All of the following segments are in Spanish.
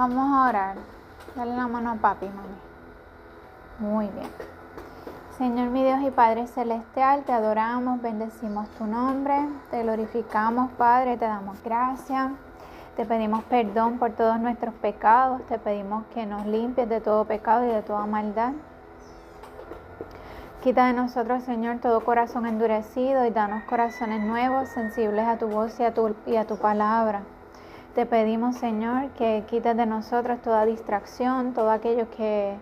Vamos a orar. Dale la mano a papi, mami. Muy bien. Señor mi Dios y Padre Celestial, te adoramos, bendecimos tu nombre, te glorificamos, Padre, te damos gracias. Te pedimos perdón por todos nuestros pecados, te pedimos que nos limpies de todo pecado y de toda maldad. Quita de nosotros, Señor, todo corazón endurecido y danos corazones nuevos, sensibles a tu voz y a tu palabra. Te pedimos, Señor, que quites de nosotros toda distracción, todo aquello que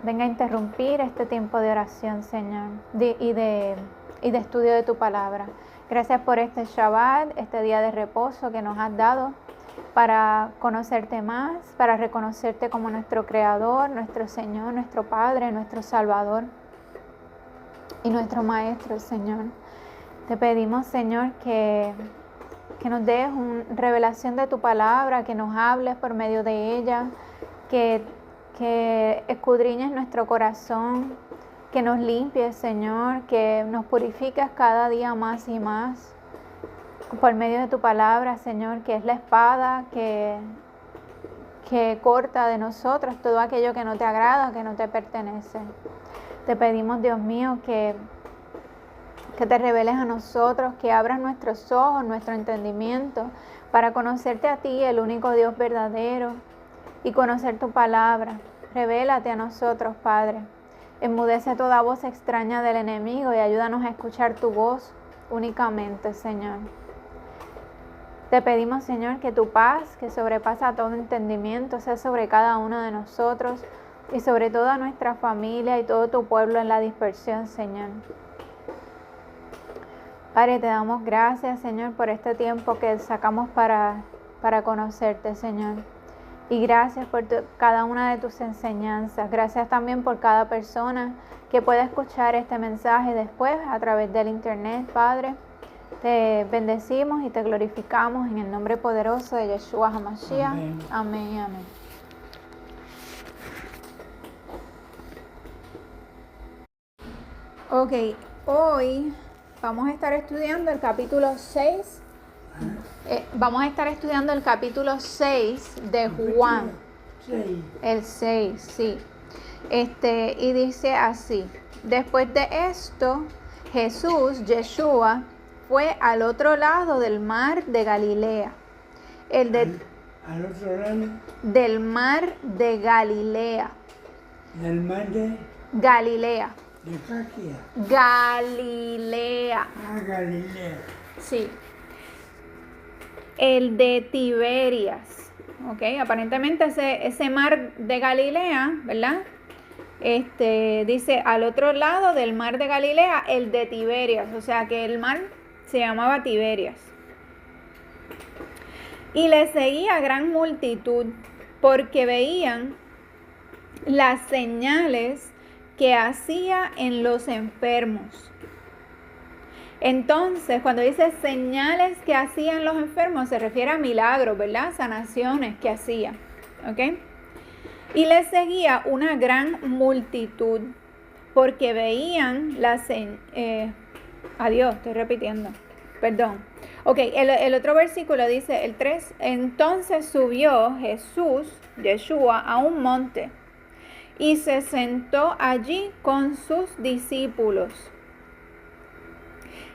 venga a interrumpir este tiempo de oración, Señor, y de estudio de tu palabra. Gracias por este Shabbat, este día de reposo que nos has dado para conocerte más, para reconocerte como nuestro Creador, nuestro Señor, nuestro Padre, nuestro Salvador y nuestro Maestro, Señor. Te pedimos, Señor, que nos des una revelación de tu palabra, que nos hables por medio de ella, que escudriñes nuestro corazón, que nos limpies, Señor, que nos purifiques cada día más y más por medio de tu palabra, Señor, que es la espada que corta de nosotros todo aquello que no te agrada, que no te pertenece. Te pedimos, Dios mío, que te reveles a nosotros, que abras nuestros ojos, nuestro entendimiento, para conocerte a ti, el único Dios verdadero, y conocer tu palabra. Revélate a nosotros, Padre. Enmudece toda voz extraña del enemigo y ayúdanos a escuchar tu voz únicamente, Señor. Te pedimos, Señor, que tu paz, que sobrepasa todo entendimiento, sea sobre cada uno de nosotros y sobre toda nuestra familia y todo tu pueblo en la dispersión, Señor. Padre, te damos gracias, Señor, por este tiempo que sacamos para conocerte, Señor. Y gracias por cada una de tus enseñanzas. Gracias también por cada persona que pueda escuchar este mensaje después a través del internet, Padre. Te bendecimos y te glorificamos en el nombre poderoso de Yeshua HaMashiach. Amén. Amén y amén. Ok, hoy vamos a estar estudiando el capítulo 6. Vamos a estar estudiando el capítulo 6 de Juan. El 6, sí. Y dice así: después de esto, Yeshua, fue al otro lado del mar de Galilea. ¿Al otro lado? Del mar de Galilea. ¿Del mar de? Galilea. ¿De Caquia? Galilea. Ah, Galilea. Sí. El de Tiberias. Ok, aparentemente ese mar de Galilea, ¿verdad? Dice al otro lado del mar de Galilea, el de Tiberias. O sea que el mar se llamaba Tiberias. Y le seguía gran multitud porque veían las señales que hacía en los enfermos. Entonces, cuando dice señales que hacían los enfermos, se refiere a milagros, ¿verdad? Sanaciones que hacía, ¿ok? Y le seguía una gran multitud porque veían adiós, estoy repitiendo, perdón. Ok, el otro versículo dice, el 3, entonces subió Yeshua, a un monte y se sentó allí con sus discípulos.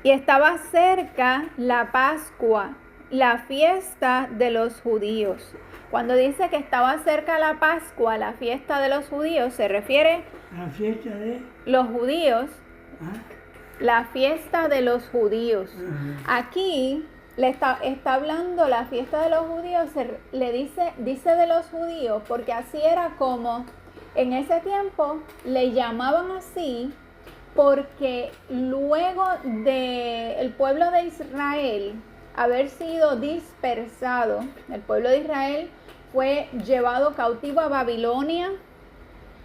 Y estaba cerca la Pascua, la fiesta de los judíos. Cuando dice que estaba cerca la Pascua, la fiesta de los judíos, se refiere a la fiesta de los judíos. La fiesta de los judíos. Aquí le está hablando la fiesta de los judíos, le dice de los judíos, porque así era como en ese tiempo le llamaban así, porque luego del pueblo de Israel haber sido dispersado, el pueblo de Israel fue llevado cautivo a Babilonia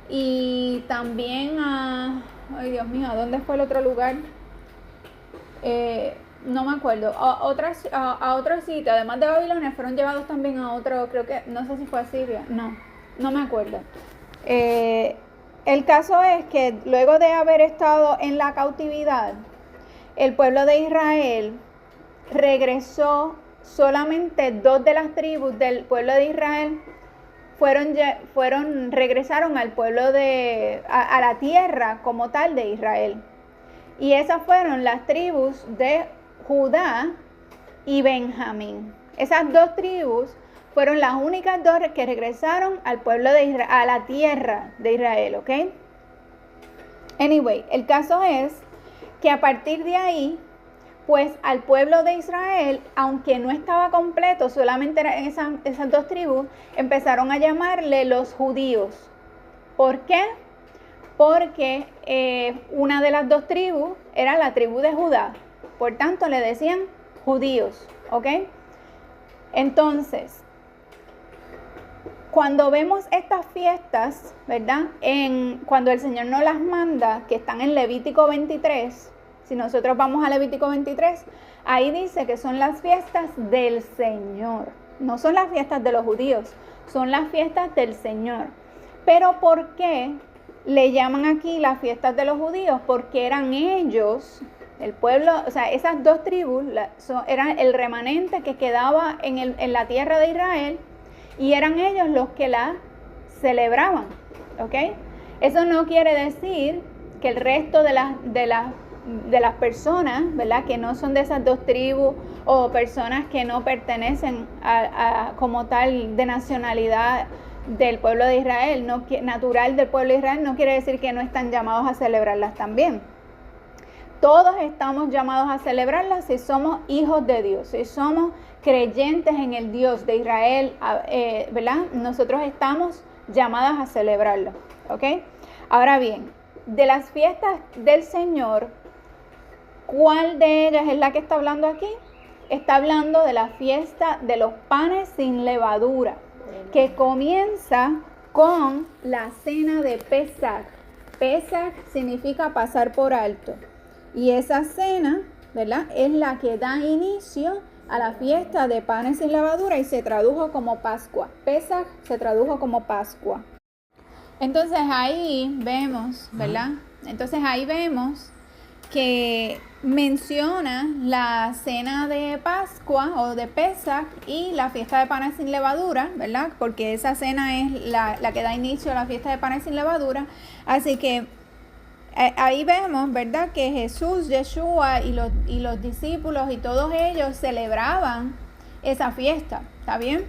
y también ay Dios mío, ¿a dónde fue el otro lugar? No me acuerdo, a otro sitio, además de Babilonia fueron llevados también a otro, creo que, no sé si fue a Siria, no me acuerdo. El caso es que luego de haber estado en la cautividad, el pueblo de Israel regresó solamente 2 de las tribus del pueblo de Israel regresaron al pueblo a la tierra como tal de Israel. Y esas fueron las tribus de Judá y Benjamín. Esas 2 tribus fueron las únicas 2 que regresaron al pueblo de Israel, a la tierra de Israel, ¿ok? Anyway, el caso es que a partir de ahí, pues al pueblo de Israel, aunque no estaba completo, solamente eran esas 2 tribus, empezaron a llamarle los judíos. ¿Por qué? Porque una de las 2 tribus era la tribu de Judá. Por tanto, le decían judíos, ¿ok? Entonces, cuando vemos estas fiestas, ¿verdad? Cuando el Señor nos las manda, que están en Levítico 23, si nosotros vamos a Levítico 23, ahí dice que son las fiestas del Señor. No son las fiestas de los judíos, son las fiestas del Señor. Pero ¿por qué le llaman aquí las fiestas de los judíos? Porque eran ellos, el pueblo, o sea, esas 2 tribus eran el remanente que quedaba en la tierra de Israel, y eran ellos los que la celebraban, ¿ok? Eso no quiere decir que el resto de las personas, ¿verdad?, que no son de esas 2 tribus, o personas que no pertenecen como tal de nacionalidad del pueblo de Israel, natural del pueblo de Israel, no quiere decir que no están llamados a celebrarlas también. Todos estamos llamados a celebrarlas si somos hijos de Dios, si somos creyentes en el Dios de Israel, ¿verdad? Nosotros estamos llamadas a celebrarlo, ¿ok? Ahora bien, de las fiestas del Señor, ¿cuál de ellas es la que está hablando aquí? Está hablando de la fiesta de los panes sin levadura, que comienza con la cena de Pesaj. Pesaj significa pasar por alto. Y esa cena, ¿verdad?, es la que da inicio a la fiesta de panes sin levadura y se tradujo como Pascua. Pesaj se tradujo como Pascua. Entonces ahí vemos, ¿verdad? Entonces ahí vemos que menciona la cena de Pascua o de Pesaj y la fiesta de panes sin levadura, ¿verdad? Porque esa cena es la que da inicio a la fiesta de panes sin levadura. Así que ahí vemos, ¿verdad?, que Jesús, Yeshua y los discípulos y todos ellos celebraban esa fiesta. ¿Está bien?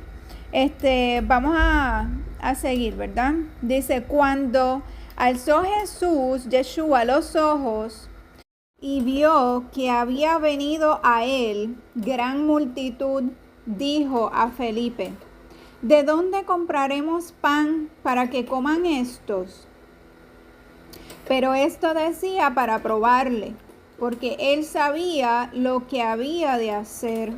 Vamos a seguir, ¿verdad? Dice, cuando alzó Jesús, Yeshua, los ojos y vio que había venido a él gran multitud, dijo a Felipe, ¿de dónde compraremos pan para que coman estos? Pero esto decía para probarle, porque él sabía lo que había de hacer.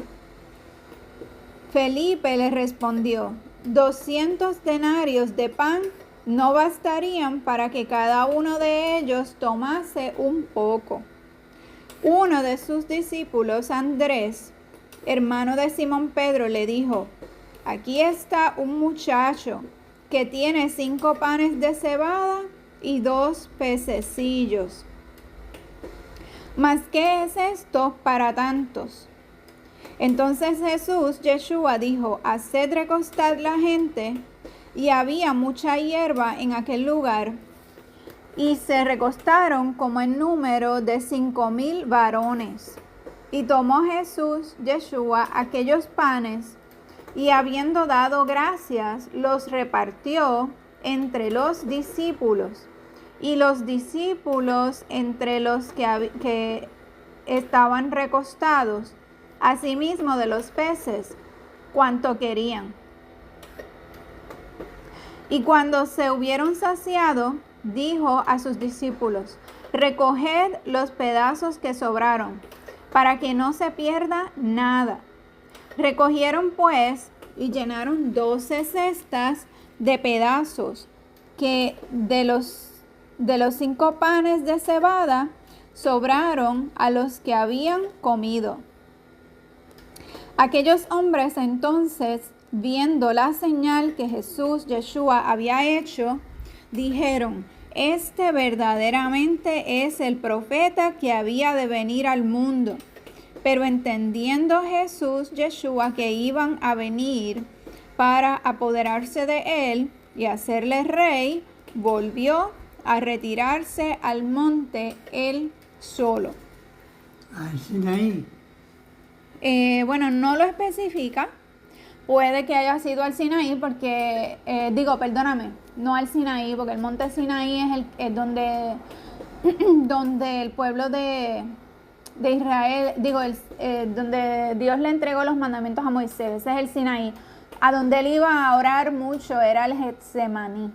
Felipe le respondió, 200 denarios de pan no bastarían para que cada uno de ellos tomase un poco. Uno de sus discípulos, Andrés, hermano de Simón Pedro, le dijo, aquí está un muchacho que tiene 5 panes de cebada y 2 pececillos. ¿Mas qué es esto para tantos? Entonces Jesús, Yeshua, dijo, haced recostar la gente, y había mucha hierba en aquel lugar, y se recostaron como en número de 5,000 varones. Y tomó Jesús, Yeshua, aquellos panes, y habiendo dado gracias, los repartió entre los discípulos, y los discípulos entre los que estaban recostados, asimismo de los peces, cuanto querían. Y cuando se hubieron saciado, dijo a sus discípulos, recoged los pedazos que sobraron, para que no se pierda nada. Recogieron pues y llenaron 12 cestas de pedazos que de los 5 panes de cebada sobraron a los que habían comido. Aquellos hombres entonces, viendo la señal que Jesús, Yeshua, había hecho, dijeron, este verdaderamente es el profeta que había de venir al mundo. Pero entendiendo Yeshua, que iban a venir para apoderarse de él y hacerle rey, volvió a retirarse al monte él solo. Al Sinaí. Bueno, no lo especifica. Puede que haya sido al Sinaí porque, no al Sinaí, porque el monte Sinaí es donde, donde el pueblo de Israel, donde Dios le entregó los mandamientos a Moisés. Ese es el Sinaí. A donde él iba a orar mucho era al Getsemaní.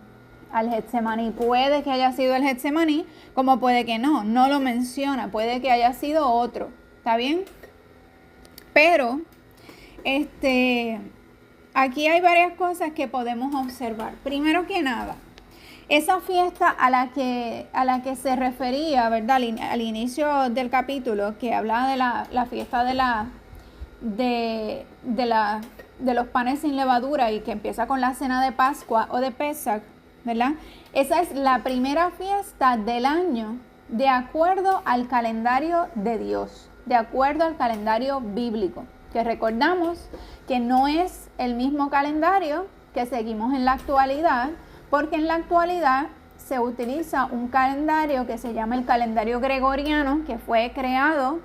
Puede que haya sido el Getsemaní, como puede que no lo menciona, puede que haya sido otro, ¿está bien? Pero, aquí hay varias cosas que podemos observar. Primero que nada, esa fiesta a la que se refería, ¿verdad? Al inicio del capítulo, que hablaba de la fiesta de los panes sin levadura y que empieza con la cena de Pascua o de Pesach, ¿verdad? Esa es la primera fiesta del año de acuerdo al calendario de Dios, de acuerdo al calendario bíblico, que recordamos que no es el mismo calendario que seguimos en la actualidad, porque en la actualidad se utiliza un calendario que se llama el calendario gregoriano, que fue creado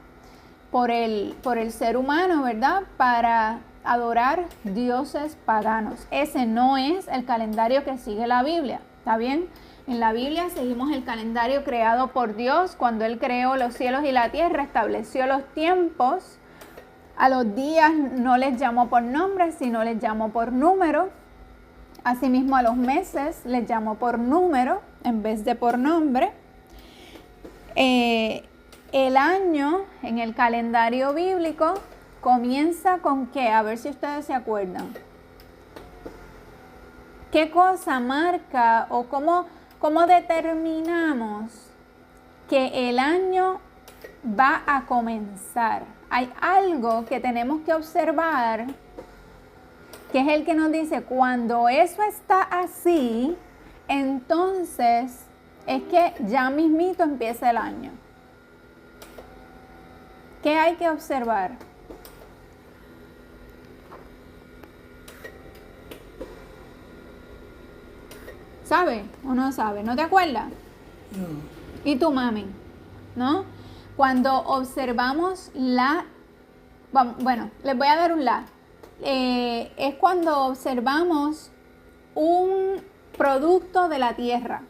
por el ser humano, ¿verdad? Para adorar dioses paganos. Ese no es el calendario que sigue la Biblia, ¿está bien? En la Biblia seguimos el calendario creado por Dios cuando Él creó los cielos y la tierra, estableció los tiempos. A los días no les llamó por nombre, sino les llamó por número. Asimismo a los meses les llamó por número en vez de por nombre. El año en el calendario bíblico comienza con ¿qué? A ver si ustedes se acuerdan. ¿Qué cosa marca o cómo determinamos que el año va a comenzar? Hay algo que tenemos que observar, que es el que nos dice, cuando eso está así, entonces es que ya mismito empieza el año. ¿Qué hay que observar? ¿Sabe o no sabe? ¿No te acuerdas? No. ¿Y tu mami? ¿No? Cuando observamos bueno, les voy a dar un es cuando observamos un producto de la tierra.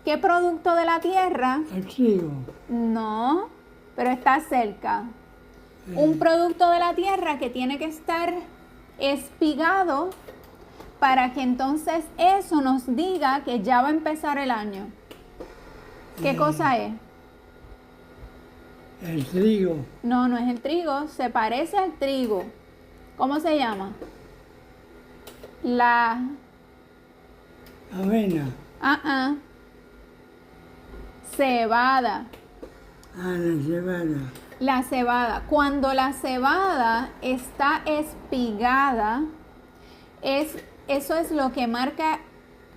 ¿Qué producto de la tierra? El trigo. No, pero está cerca. Un producto de la tierra que tiene que estar espigado para que entonces eso nos diga que ya va a empezar el año. ¿Qué cosa es? El trigo. No, no es el trigo, se parece al trigo. ¿Cómo se llama? La avena. Cebada. La cebada. La cebada. Cuando la cebada está espigada, eso es lo que marca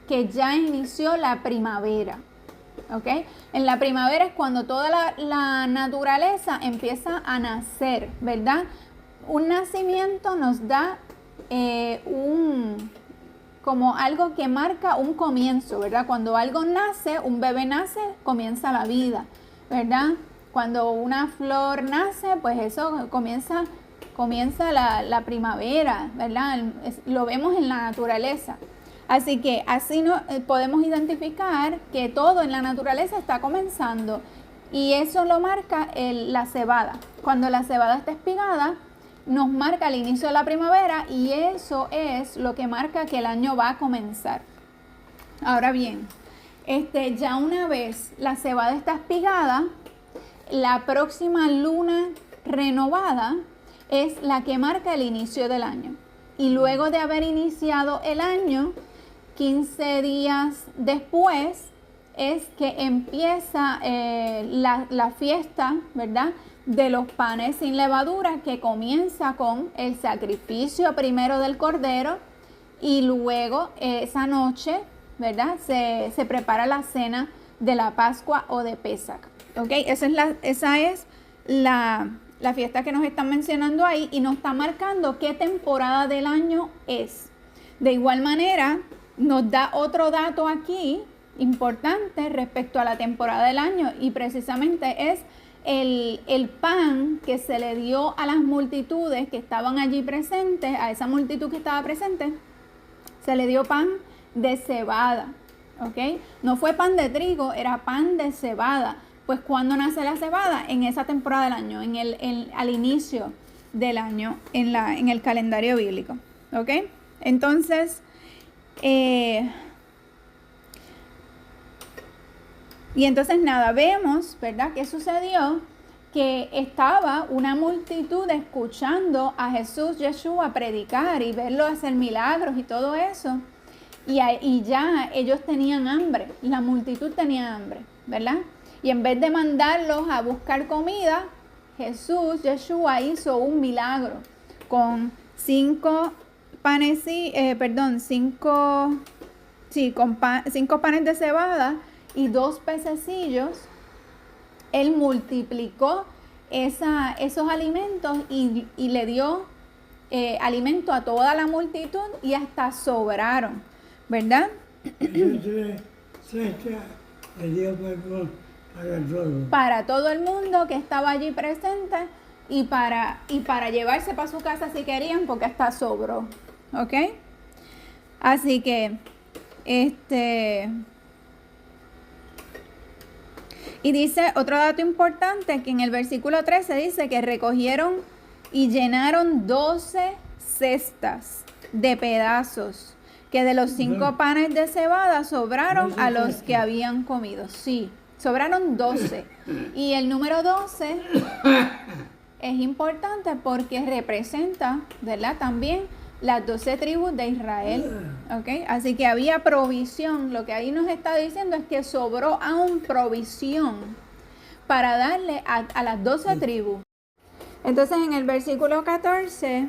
que ya inició la primavera. ¿Ok? En la primavera es cuando toda la naturaleza empieza a nacer, ¿verdad? Un nacimiento nos da como algo que marca un comienzo, ¿verdad? Cuando algo nace, un bebé nace, comienza la vida, ¿verdad? Cuando una flor nace, pues eso comienza la primavera, ¿verdad? Lo vemos en la naturaleza. Así que así podemos identificar que todo en la naturaleza está comenzando y eso lo marca la cebada. Cuando la cebada está espigada, nos marca el inicio de la primavera y eso es lo que marca que el año va a comenzar. Ahora bien, ya una vez la cebada está espigada, la próxima luna renovada es la que marca el inicio del año. Y luego de haber iniciado el año, 15 días después es que empieza la fiesta, ¿verdad?, de los panes sin levadura, que comienza con el sacrificio primero del cordero y luego esa noche, ¿verdad?, se prepara la cena de la Pascua o de Pesach. ¿Ok? Esa es la fiesta que nos están mencionando ahí, y nos está marcando qué temporada del año es. De igual manera, nos da otro dato aquí importante respecto a la temporada del año, y precisamente es el pan que se le dio a las multitudes que estaban allí presentes, a esa multitud que estaba presente, se le dio pan de cebada, ¿ok? No fue pan de trigo, era pan de cebada. Pues ¿cuándo nace la cebada? En esa temporada del año, al inicio del año, en el calendario bíblico, ¿ok? Entonces, y entonces nada, vemos, ¿verdad?, qué sucedió, que estaba una multitud escuchando a Jesús, Yeshua, predicar y verlo hacer milagros y todo eso. Y ya ellos tenían hambre, la multitud tenía hambre, ¿verdad? Y en vez de mandarlos a buscar comida, Jesús, Yeshua, hizo un milagro con cinco panes de cebada y 2 pececillos. Él multiplicó esos alimentos y le dio alimento a toda la multitud, y hasta sobraron, ¿verdad? Entonces, le dio para todo. Para todo el mundo que estaba allí presente, y para llevarse para su casa si querían, porque hasta sobró, ¿ok? Así que, y dice otro dato importante, que en el versículo 13 dice que recogieron y llenaron 12 cestas de pedazos, que de los 5 panes de cebada sobraron a los que habían comido. Sí, sobraron 12. Y el número 12 es importante porque representa, ¿verdad?, también las 12 tribus de Israel, ¿ok? Así que había provisión. Lo que ahí nos está diciendo es que sobró aún provisión para darle a las 12 tribus. Entonces en el versículo 14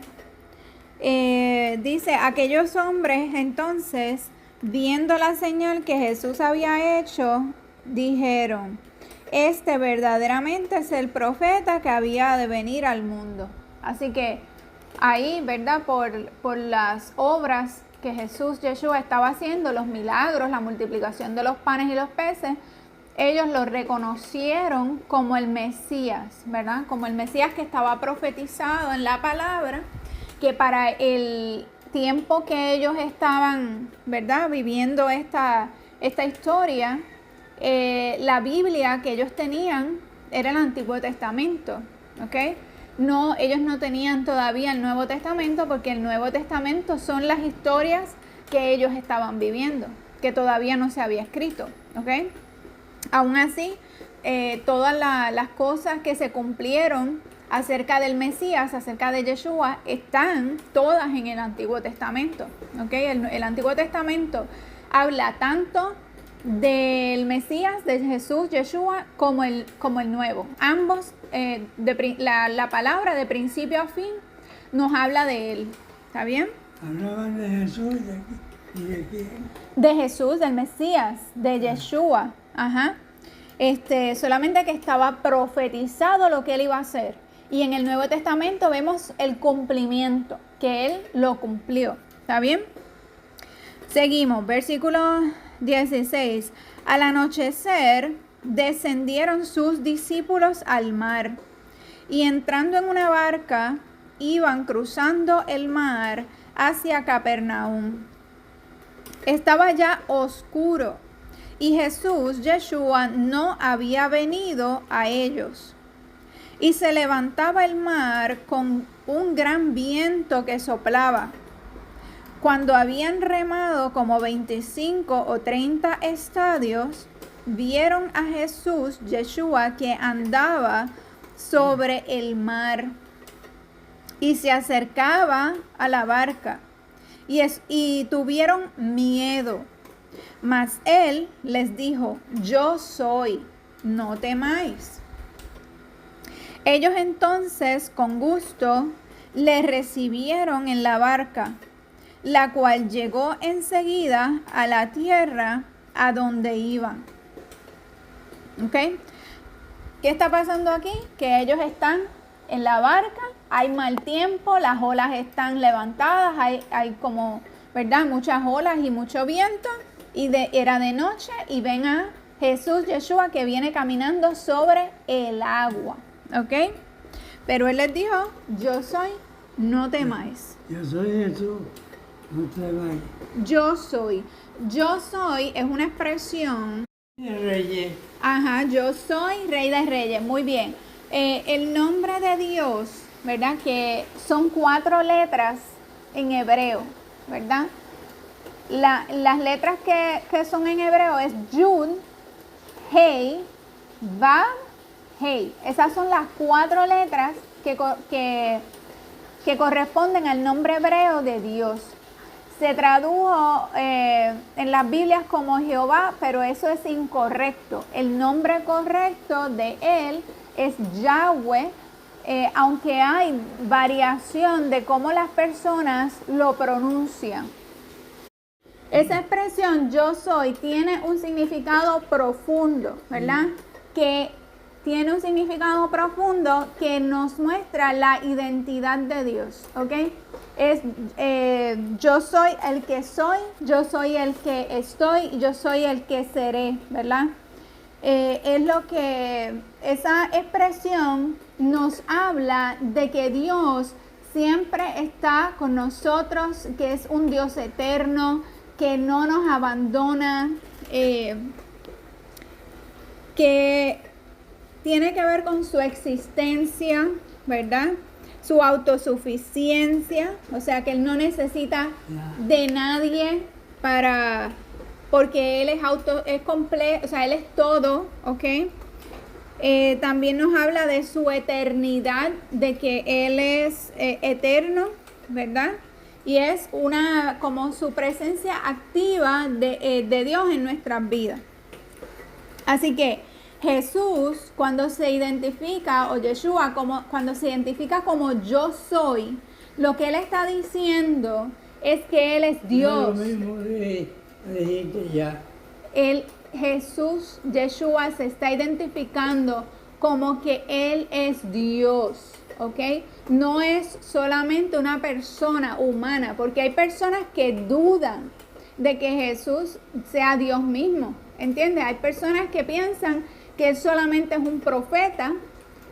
dice, aquellos hombres entonces, viendo la señal que Jesús había hecho, dijeron, este verdaderamente es el profeta que había de venir al mundo. Así que ahí, ¿verdad?, por las obras que Jesús, Yeshua, estaba haciendo, los milagros, la multiplicación de los panes y los peces, ellos lo reconocieron como el Mesías, ¿verdad? Como el Mesías que estaba profetizado en la palabra, que para el tiempo que ellos estaban, ¿verdad?, viviendo esta historia, la Biblia que ellos tenían era el Antiguo Testamento, ¿ok? No, ellos no tenían todavía el Nuevo Testamento, porque el Nuevo Testamento son las historias que ellos estaban viviendo, que todavía no se había escrito, ¿ok? Aún así, todas las cosas que se cumplieron acerca del Mesías, acerca de Yeshua, están todas en el Antiguo Testamento, ¿ok? El Antiguo Testamento habla tanto del Mesías, de Jesús, Yeshua, como el Nuevo. Ambos, la palabra de principio a fin nos habla de él. ¿Está bien? Hablaban de Jesús y de quién. De Jesús, del Mesías, de Yeshua. Ajá. Solamente que estaba profetizado lo que él iba a hacer. Y en el Nuevo Testamento vemos el cumplimiento, que él lo cumplió. ¿Está bien? Seguimos, versículo 16. Al anochecer descendieron sus discípulos al mar, y entrando en una barca iban cruzando el mar hacia Capernaum. Estaba ya oscuro y Jesús, Yeshua, no había venido a ellos. Y se levantaba el mar con un gran viento que soplaba. Cuando habían remado como 25 o 30 estadios, vieron a Jesús, Yeshua, que andaba sobre el mar y se acercaba a la barca, y tuvieron miedo. Mas él les dijo, yo soy, no temáis. Ellos entonces con gusto le recibieron en la barca, la cual llegó enseguida a la tierra a donde iban. ¿Ok? ¿Qué está pasando aquí? Que ellos están en la barca, hay mal tiempo, las olas están levantadas, hay como, ¿verdad? Muchas olas y mucho viento, y era de noche, y ven a Jesús, Yeshua, que viene caminando sobre el agua, ¿ok? Pero él les dijo, yo soy, no temáis. Yo soy Jesús, no temáis. Yo soy es una expresión. Reyes. Ajá, yo soy Rey de Reyes, muy bien. El nombre de Dios, ¿verdad? Que son 4 letras en hebreo, ¿verdad? Las letras que son en hebreo es Yud, Hei, Vav, Hei. Esas son las 4 letras que corresponden al nombre hebreo de Dios. Se tradujo en las Biblias como Jehová, pero eso es incorrecto. El nombre correcto de él es Yahweh, aunque hay variación de cómo las personas lo pronuncian. Esa expresión yo soy tiene un significado profundo, ¿verdad? Que tiene un significado profundo que nos muestra la identidad de Dios, ¿ok? Es yo soy el que soy, yo soy el que estoy, yo soy el que seré, ¿verdad? Es lo que esa expresión nos habla de que Dios siempre está con nosotros, que es un Dios eterno, que no nos abandona, que tiene que ver con su existencia, ¿verdad? Su autosuficiencia, o sea que él no necesita de nadie porque él es completo, o sea, él es todo, ¿ok? También nos habla de su eternidad, de que él es eterno, ¿verdad? Y es como su presencia activa de Dios en nuestras vidas. Así que Jesús, cuando se identifica, o Yeshua, cuando se identifica como yo soy, lo que él está diciendo es que él es Dios. No, lo mismo dijiste ya. Jesús, Yeshua, se está identificando como que él es Dios, ¿ok? No es solamente una persona humana, porque hay personas que dudan de que Jesús sea Dios mismo, ¿entiendes? Hay personas que piensan que él solamente es un profeta,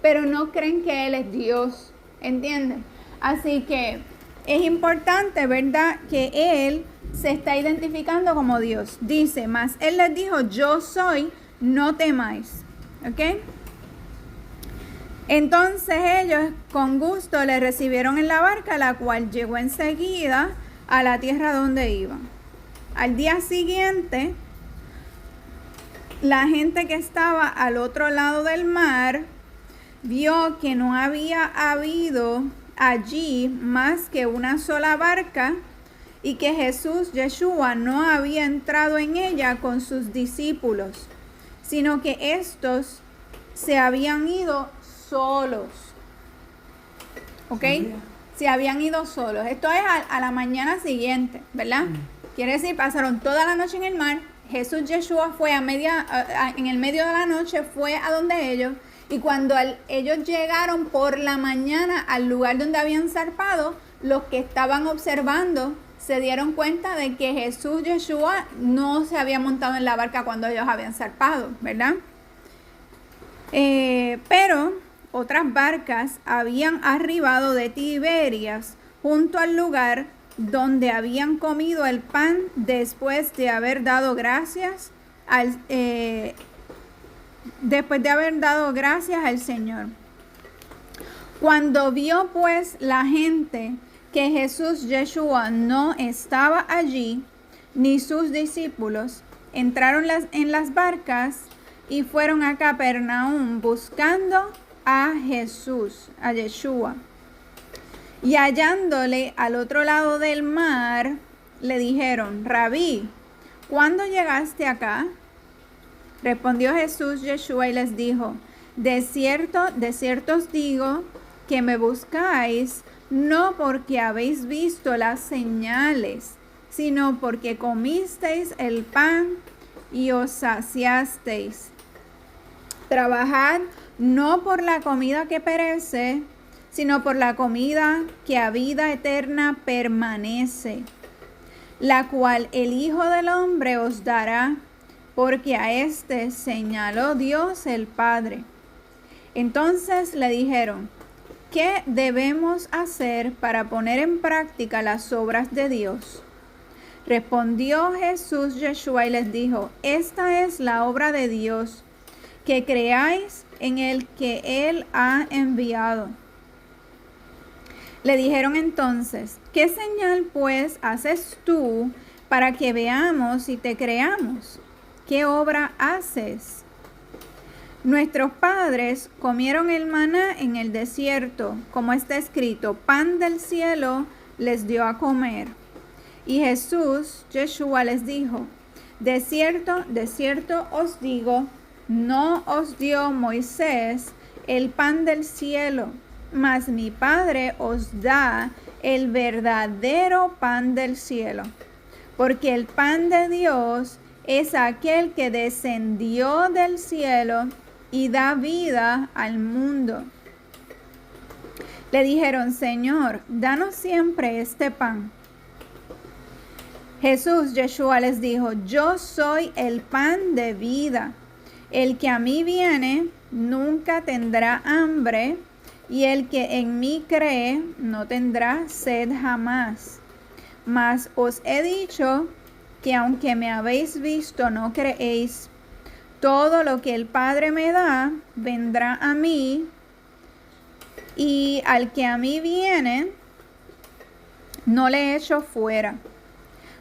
pero no creen que él es Dios, ¿entienden? Así que es importante, ¿verdad?, que él se está identificando como Dios. Dice, mas él les dijo, yo soy, no temáis, ¿ok? Entonces ellos con gusto le recibieron en la barca, la cual llegó enseguida a la tierra donde iban. Al día siguiente, la gente que estaba al otro lado del mar vio que no había habido allí más que una sola barca y que Jesús, Yeshua, no había entrado en ella con sus discípulos, sino que estos se habían ido solos. ¿Ok? Se habían ido solos. Esto es a la mañana siguiente, ¿verdad? Quiere decir, pasaron toda la noche en el mar. Jesús, Yeshua, fue en el medio de la noche, fue a donde ellos. Y cuando ellos llegaron por la mañana al lugar donde habían zarpado, los que estaban observando se dieron cuenta de que Jesús, Yeshua, no se había montado en la barca cuando ellos habían zarpado, ¿verdad? Pero otras barcas habían arribado de Tiberias junto al lugar donde habían comido el pan después de haber dado gracias al Señor. Cuando vio pues la gente que Jesús, Yeshua, no estaba allí, ni sus discípulos, entraron en las barcas y fueron a Capernaum buscando a Jesús, a Yeshua. Y hallándole al otro lado del mar, le dijeron, Rabí, ¿cuándo llegaste acá? Respondió Jesús, Yeshua, y les dijo, de cierto os digo que me buscáis, no porque habéis visto las señales, sino porque comisteis el pan y os saciasteis. Trabajad no por la comida que perece, sino por la comida que a vida eterna permanece, la cual el Hijo del Hombre os dará, porque a éste señaló Dios el Padre. Entonces le dijeron: ¿qué debemos hacer para poner en práctica las obras de Dios? Respondió Jesús Yeshua y les dijo: esta es la obra de Dios, que creáis en el que Él ha enviado. Le dijeron entonces: ¿qué señal pues haces tú para que veamos y te creamos? ¿Qué obra haces? Nuestros padres comieron el maná en el desierto, como está escrito: pan del cielo les dio a comer. Y Jesús, Yeshua, les dijo: de cierto os digo, no os dio Moisés el pan del cielo, mas mi Padre os da el verdadero pan del cielo. Porque el pan de Dios es aquel que descendió del cielo y da vida al mundo. Le dijeron: Señor, danos siempre este pan. Jesús, Yeshua, les dijo: yo soy el pan de vida. El que a mí viene nunca tendrá hambre, y el que en mí cree no tendrá sed jamás. Mas os he dicho que aunque me habéis visto, no creéis. Todo lo que el Padre me da vendrá a mí, y al que a mí viene no le echo fuera.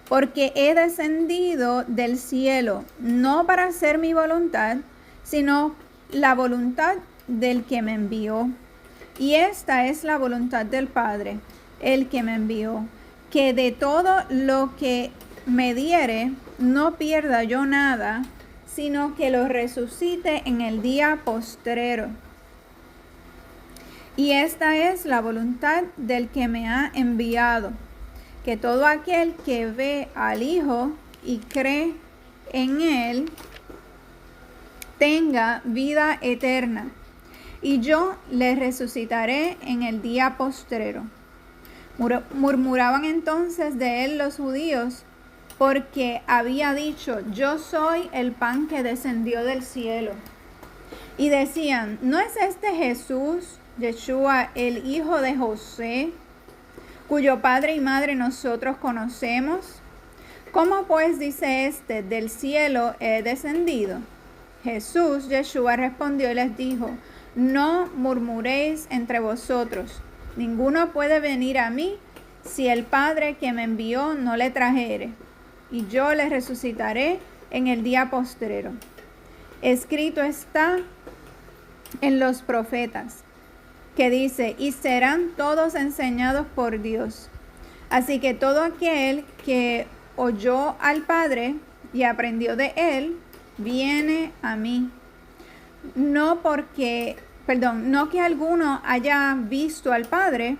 Porque he descendido del cielo, no para hacer mi voluntad, sino la voluntad del que me envió. Y esta es la voluntad del Padre, el que me envió, que de todo lo que me diere, no pierda yo nada, sino que lo resucite en el día postrero. Y esta es la voluntad del que me ha enviado, que todo aquel que ve al Hijo y cree en Él tenga vida eterna, y yo le resucitaré en el día postrero. Murmuraban entonces de él los judíos, porque había dicho: yo soy el pan que descendió del cielo. Y decían: ¿no es este Jesús, Yeshua, el hijo de José, cuyo padre y madre nosotros conocemos? ¿Cómo pues dice este: del cielo he descendido? Jesús, Yeshua, respondió y les dijo: no murmuréis entre vosotros. Ninguno puede venir a mí si el Padre que me envió no le trajere, y yo le resucitaré en el día postrero. Escrito está en los profetas, que dice: y serán todos enseñados por Dios. Así que todo aquel que oyó al Padre y aprendió de él, viene a mí. No que alguno haya visto al Padre,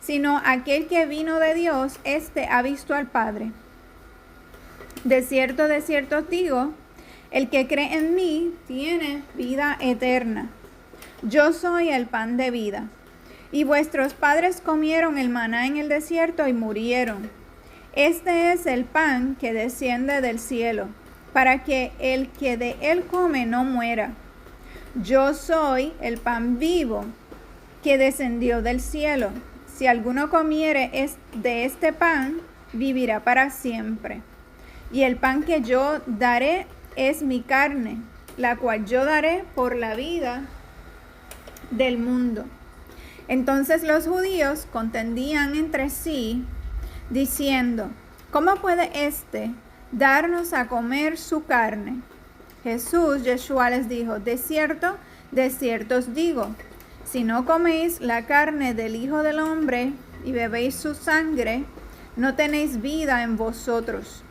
sino aquel que vino de Dios, éste ha visto al Padre. De cierto os digo, el que cree en mí tiene vida eterna. Yo soy el pan de vida. Y vuestros padres comieron el maná en el desierto y murieron. Este es el pan que desciende del cielo, para que el que de él come no muera. Yo soy el pan vivo que descendió del cielo. Si alguno comiere de este pan, vivirá para siempre. Y el pan que yo daré es mi carne, la cual yo daré por la vida del mundo. Entonces los judíos contendían entre sí, diciendo: ¿cómo puede éste darnos a comer su carne? Jesús, Yeshua, les dijo: de cierto os digo, si no coméis la carne del Hijo del Hombre y bebéis su sangre, no tenéis vida en vosotros.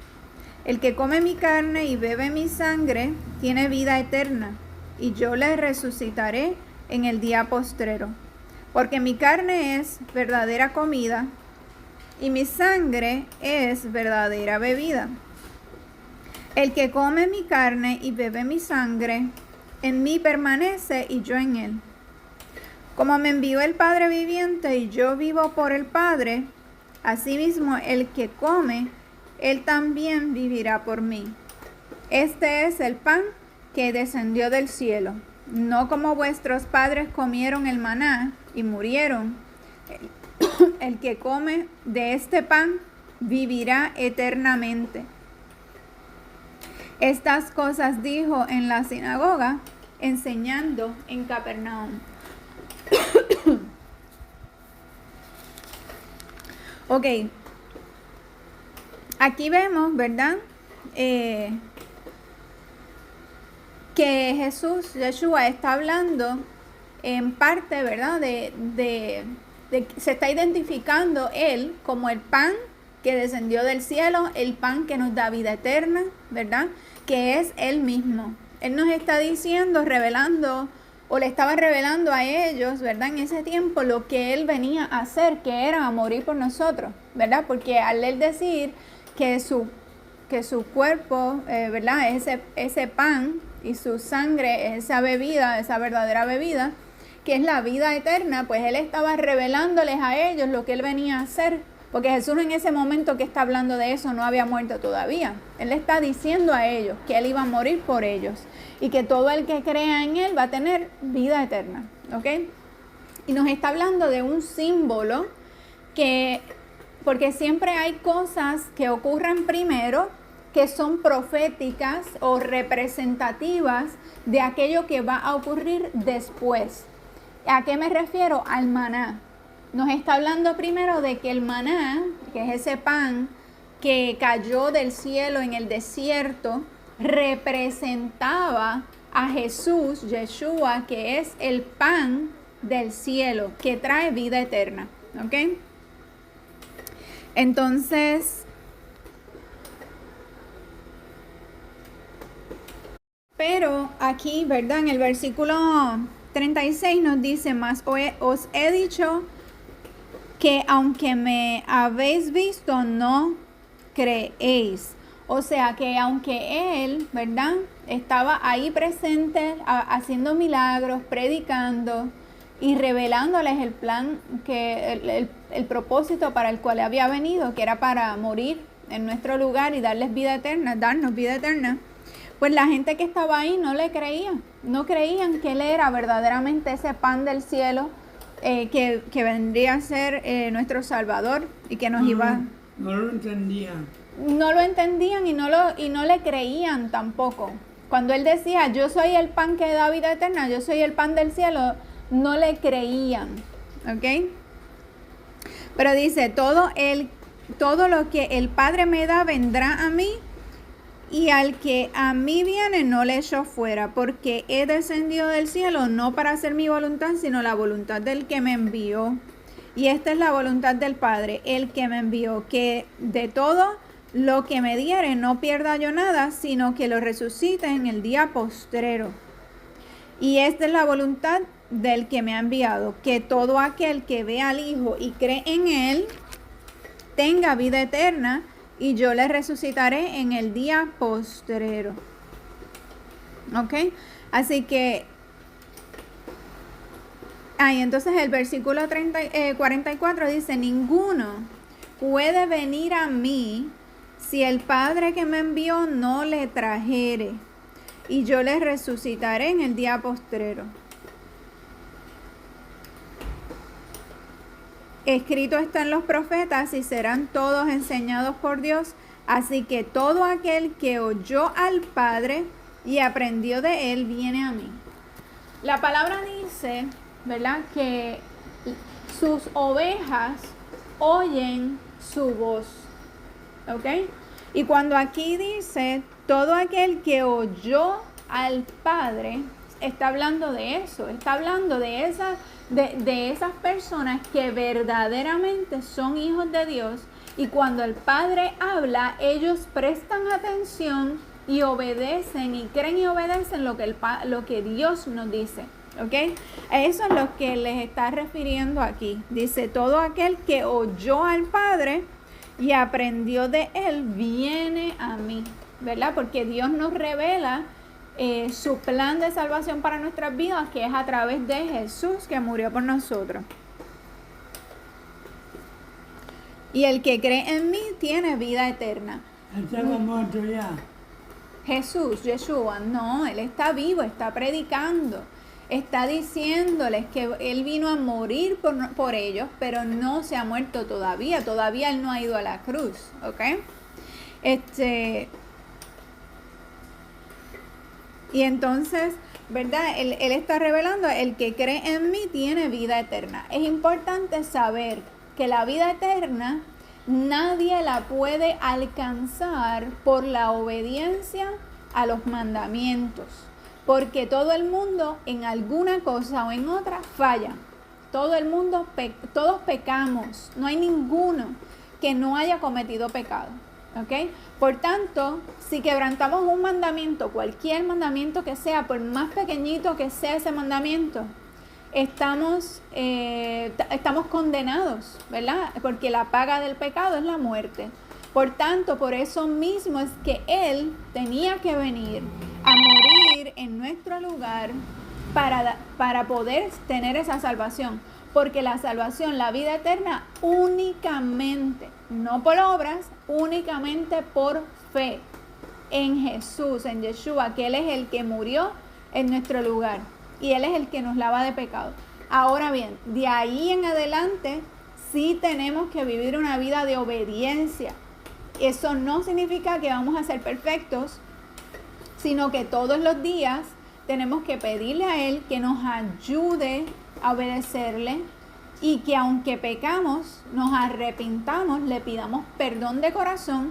El que come mi carne y bebe mi sangre tiene vida eterna, y yo le resucitaré en el día postrero. Porque mi carne es verdadera comida, y mi sangre es verdadera bebida. El que come mi carne y bebe mi sangre, en mí permanece y yo en él. Como me envió el Padre viviente y yo vivo por el Padre, asimismo el que come, él también vivirá por mí. Este es el pan que descendió del cielo, no como vuestros padres comieron el maná y murieron. El que come de este pan vivirá eternamente. Estas cosas dijo en la sinagoga, enseñando en Capernaum. Ok, aquí vemos, ¿verdad? Que Yeshua está hablando en parte, ¿verdad? Se está identificando él como el pan que descendió del cielo, el pan que nos da vida eterna, ¿verdad? Que es él mismo. Él nos está diciendo, revelando, o le estaba revelando a ellos, ¿verdad? En ese tiempo lo que él venía a hacer, que era a morir por nosotros, ¿verdad? Porque al él decir que su cuerpo, ¿verdad? Ese pan y su sangre, esa bebida, esa verdadera bebida, que es la vida eterna, pues él estaba revelándoles a ellos lo que él venía a hacer. Porque Jesús en ese momento que está hablando de eso no había muerto todavía. Él le está diciendo a ellos que él iba a morir por ellos y que todo el que crea en él va a tener vida eterna, ¿ok? Y nos está hablando de un símbolo porque siempre hay cosas que ocurren primero que son proféticas o representativas de aquello que va a ocurrir después. ¿A qué me refiero? Al maná. Nos está hablando primero de que el maná, que es ese pan que cayó del cielo en el desierto, representaba a Jesús, Yeshua, que es el pan del cielo, que trae vida eterna. ¿Ok? Entonces, pero aquí, ¿verdad? En el versículo 36 nos dice, más os he dicho que aunque me habéis visto, no creéis. O sea que aunque él, ¿verdad? Estaba ahí presente, haciendo milagros, predicando y revelándoles el plan, el propósito para el cual había venido, que era para morir en nuestro lugar y darnos vida eterna, pues la gente que estaba ahí no le creía, no creían que él era verdaderamente ese pan del cielo, que vendría a ser nuestro Salvador y que nos iba... No lo entendían. No lo entendían y no le creían tampoco. Cuando él decía, yo soy el pan que da vida eterna, yo soy el pan del cielo, no le creían, ¿ok? Pero dice, todo lo que el Padre me da vendrá a mí, y al que a mí viene no le echo fuera, porque he descendido del cielo no para hacer mi voluntad, sino la voluntad del que me envió. Y esta es la voluntad del Padre, el que me envió, que de todo lo que me diere no pierda yo nada, sino que lo resucite en el día postrero. Y esta es la voluntad del que me ha enviado, que todo aquel que ve al Hijo y cree en él tenga vida eterna, y yo le resucitaré en el día postrero. ¿Ok? Así que, entonces el versículo 44 dice, ninguno puede venir a mí si el Padre que me envió no le trajere, y yo le resucitaré en el día postrero. Escrito está en los profetas y serán todos enseñados por Dios. Así que todo aquel que oyó al Padre y aprendió de él viene a mí. La palabra dice, ¿verdad?, que sus ovejas oyen su voz. ¿Ok? Y cuando aquí dice todo aquel que oyó al Padre, está hablando de eso, está hablando de esas personas que verdaderamente son hijos de Dios, y cuando el Padre habla, ellos prestan atención y obedecen, y creen y obedecen lo que Dios nos dice. ¿Ok? Eso es lo que les está refiriendo aquí. Dice, todo aquel que oyó al Padre y aprendió de él viene a mí, ¿verdad? Porque Dios nos revela su plan de salvación para nuestras vidas, que es a través de Jesús que murió por nosotros. Y el que cree en mí tiene vida eterna. Estaba muerto ya. Jesús, Yeshua, no, Él está vivo, está predicando, está diciéndoles que Él vino a morir por ellos, pero no se ha muerto todavía Él no ha ido a la cruz, ¿ok? Y entonces, ¿verdad? Él está revelando, el que cree en mí tiene vida eterna. Es importante saber que la vida eterna nadie la puede alcanzar por la obediencia a los mandamientos, porque todo el mundo en alguna cosa o en otra falla. Todo el mundo, todos pecamos, no hay ninguno que no haya cometido pecado, ¿ok? Por tanto, si quebrantamos un mandamiento, cualquier mandamiento que sea, por más pequeñito que sea ese mandamiento, estamos condenados, ¿verdad? Porque la paga del pecado es la muerte. Por tanto, por eso mismo es que Él tenía que venir a morir en nuestro lugar para poder tener esa salvación. Porque la salvación, la vida eterna, únicamente, no por obras, únicamente por fe en Jesús, en Yeshua, que Él es el que murió en nuestro lugar. Y Él es el que nos lava de pecado. Ahora bien, de ahí en adelante sí tenemos que vivir una vida de obediencia. Eso no significa que vamos a ser perfectos, sino que todos los días tenemos que pedirle a Él que nos ayude a obedecerle y que aunque pecamos, nos arrepintamos, le pidamos perdón de corazón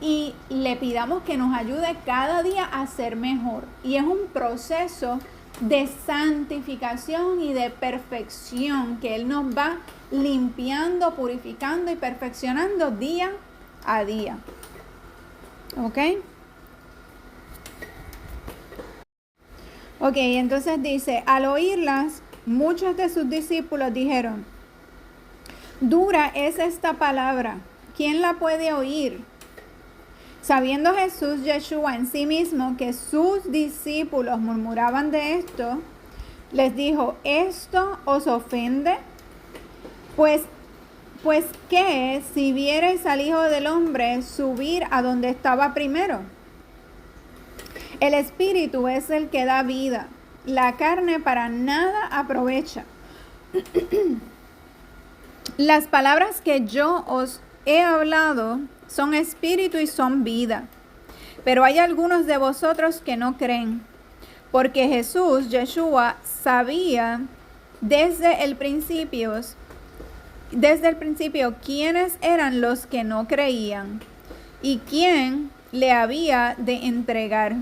y le pidamos que nos ayude cada día a ser mejor. Y es un proceso de santificación y de perfección que Él nos va limpiando, purificando y perfeccionando día a día. ¿Ok? Ok, entonces dice, al oírlas, muchos de sus discípulos dijeron, dura es esta palabra, ¿quién la puede oír? Sabiendo Jesús, Yeshua en sí mismo, que sus discípulos murmuraban de esto, les dijo, ¿esto os ofende? Pues ¿qué si viereis al Hijo del Hombre subir a donde estaba primero? El Espíritu es el que da vida, la carne para nada aprovecha. Las palabras que yo os he hablado son espíritu y son vida. Pero hay algunos de vosotros que no creen, porque Jesús, Yeshua, sabía desde el principio quiénes eran los que no creían y quién le había de entregar.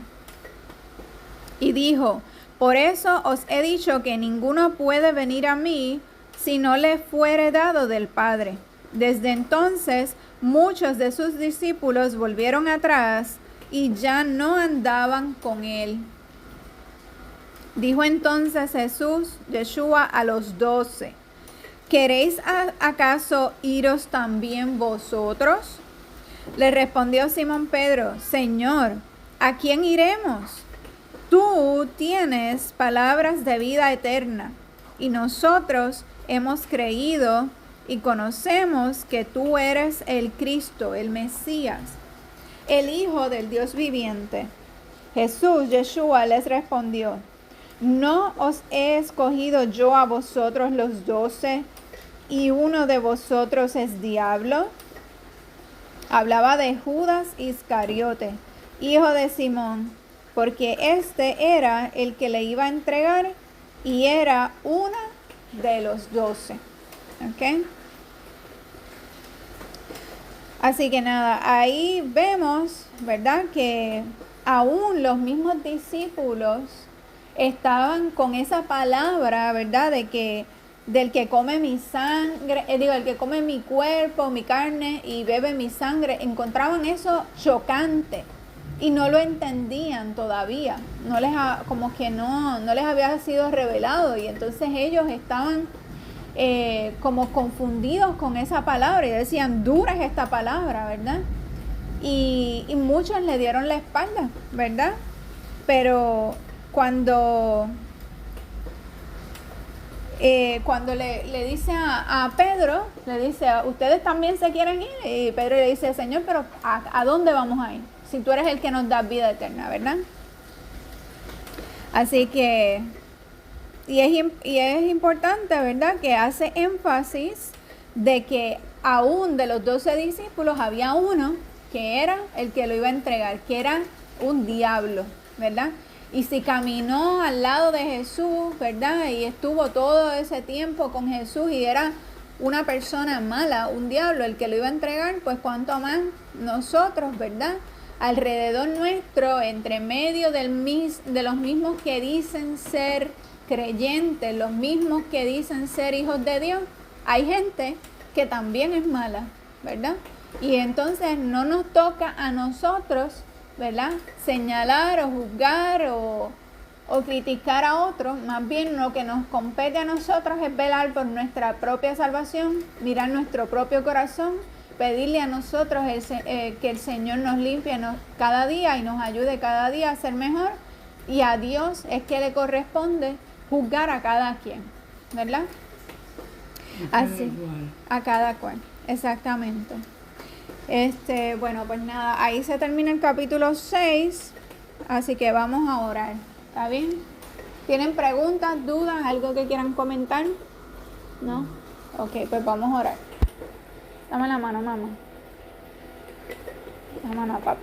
Y dijo, por eso os he dicho que ninguno puede venir a mí si no le fuere dado del Padre. Desde entonces, muchos de sus discípulos volvieron atrás y ya no andaban con él. Dijo entonces Jesús, Yeshua, a los 12, ¿queréis acaso iros también vosotros? Le respondió Simón Pedro, Señor, ¿a quién iremos? Tú tienes palabras de vida eterna, y nosotros hemos creído y conocemos que tú eres el Cristo, el Mesías, el Hijo del Dios viviente. Jesús, Yeshua, les respondió, ¿no os he escogido yo a vosotros los 12 y uno de vosotros es diablo? Hablaba de Judas Iscariote, hijo de Simón, porque este era el que le iba a entregar y era uno de los 12. ¿Ok? Así que nada, ahí vemos, ¿verdad? Que aún los mismos discípulos estaban con esa palabra, ¿verdad? De que del que come mi sangre, el que come mi cuerpo, mi carne y bebe mi sangre, encontraban eso chocante y no lo entendían todavía, no les había sido revelado y entonces ellos estaban como confundidos con esa palabra y decían, dura es esta palabra, ¿verdad? Y muchos le dieron la espalda, ¿verdad? Pero cuando le dice a Pedro, le dice, ustedes también se quieren ir, y Pedro le dice, Señor, pero ¿a dónde vamos a ir? Si tú eres el que nos da vida eterna, ¿verdad? Así que, y es importante, ¿verdad? Que hace énfasis de que aún de los 12 discípulos había uno que era el que lo iba a entregar, que era un diablo, ¿verdad? Y si caminó al lado de Jesús, ¿verdad? Y estuvo todo ese tiempo con Jesús y era una persona mala, un diablo, el que lo iba a entregar, pues cuánto más nosotros, ¿verdad? Alrededor nuestro, entre medio de los mismos que dicen ser creyentes, los mismos que dicen ser hijos de Dios, hay gente que también es mala, ¿verdad? Y entonces no nos toca a nosotros, ¿verdad? Señalar o juzgar o criticar a otros, más bien lo que nos compete a nosotros es velar por nuestra propia salvación, mirar nuestro propio corazón, pedirle a nosotros que el Señor nos limpie cada día y nos ayude cada día a ser mejor, y a Dios es que le corresponde juzgar a cada quien, ¿verdad? Así, a cada cual, exactamente. Bueno, pues nada, ahí se termina el capítulo 6, así que vamos a orar, ¿está bien? ¿Tienen preguntas, dudas, algo que quieran comentar? ¿No? Ok, pues vamos a orar. Dame la mano, mamá. La mano a papi.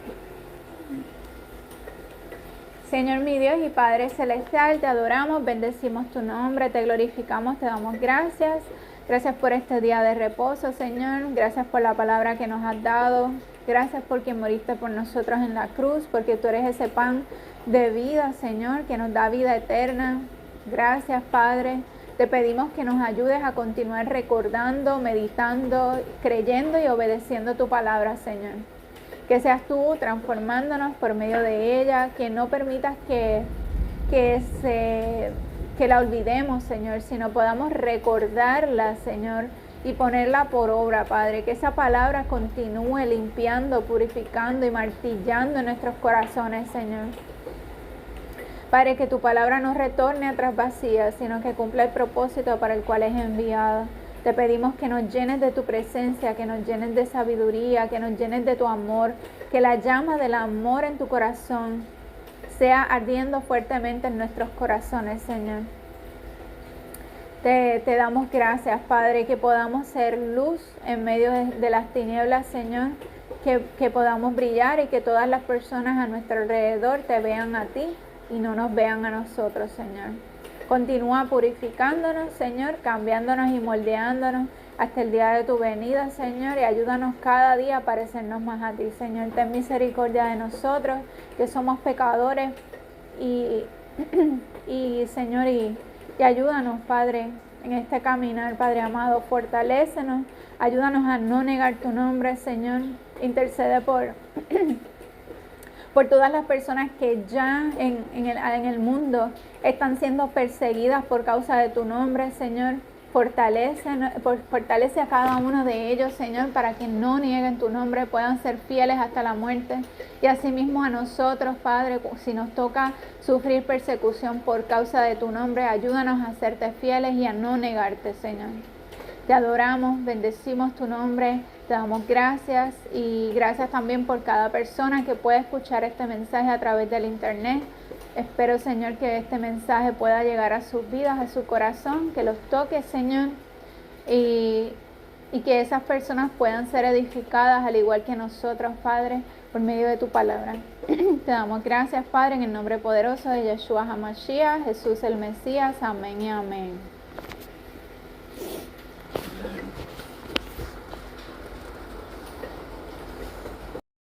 Señor mi Dios y Padre Celestial, te adoramos, bendecimos tu nombre, te glorificamos, te damos gracias. Gracias por este día de reposo, Señor. Gracias por la palabra que nos has dado. Gracias porque moriste por nosotros en la cruz, porque tú eres ese pan de vida, Señor, que nos da vida eterna. Gracias, Padre. Te pedimos que nos ayudes a continuar recordando, meditando, creyendo y obedeciendo tu palabra, Señor. Que seas tú transformándonos por medio de ella, que no permitas que la olvidemos, Señor, sino podamos recordarla, Señor, y ponerla por obra, Padre. Que esa palabra continúe limpiando, purificando y martillando en nuestros corazones, Señor. Padre, que tu palabra no retorne atrás vacía, sino que cumpla el propósito para el cual es enviada. Te pedimos que nos llenes de tu presencia, que nos llenes de sabiduría, que nos llenes de tu amor, que la llama del amor en tu corazón sea ardiendo fuertemente en nuestros corazones, Señor. Te damos gracias, Padre, que podamos ser luz en medio de las tinieblas, Señor, que podamos brillar y que todas las personas a nuestro alrededor te vean a ti y no nos vean a nosotros, Señor. Continúa purificándonos, Señor, cambiándonos y moldeándonos hasta el día de tu venida, Señor, y ayúdanos cada día a parecernos más a ti, Señor. Ten misericordia de nosotros, que somos pecadores, y Señor, y ayúdanos, Padre, en este caminar, Padre amado. Fortalécenos, ayúdanos a no negar tu nombre, Señor. Intercede por todas las personas que ya en el mundo están siendo perseguidas por causa de tu nombre, Señor. Fortalece a cada uno de ellos, Señor, para que no nieguen tu nombre, puedan ser fieles hasta la muerte. Y asimismo a nosotros, Padre, si nos toca sufrir persecución por causa de tu nombre, ayúdanos a serte fieles y a no negarte, Señor. Te adoramos, bendecimos tu nombre, te damos gracias, y gracias también por cada persona que puede escuchar este mensaje a través del internet. Espero, Señor, que este mensaje pueda llegar a sus vidas, a su corazón, que los toque, Señor, y que esas personas puedan ser edificadas al igual que nosotros, Padre, por medio de tu palabra. Te damos gracias, Padre, en el nombre poderoso de Yeshua HaMashiach, Jesús el Mesías. Amén y amén.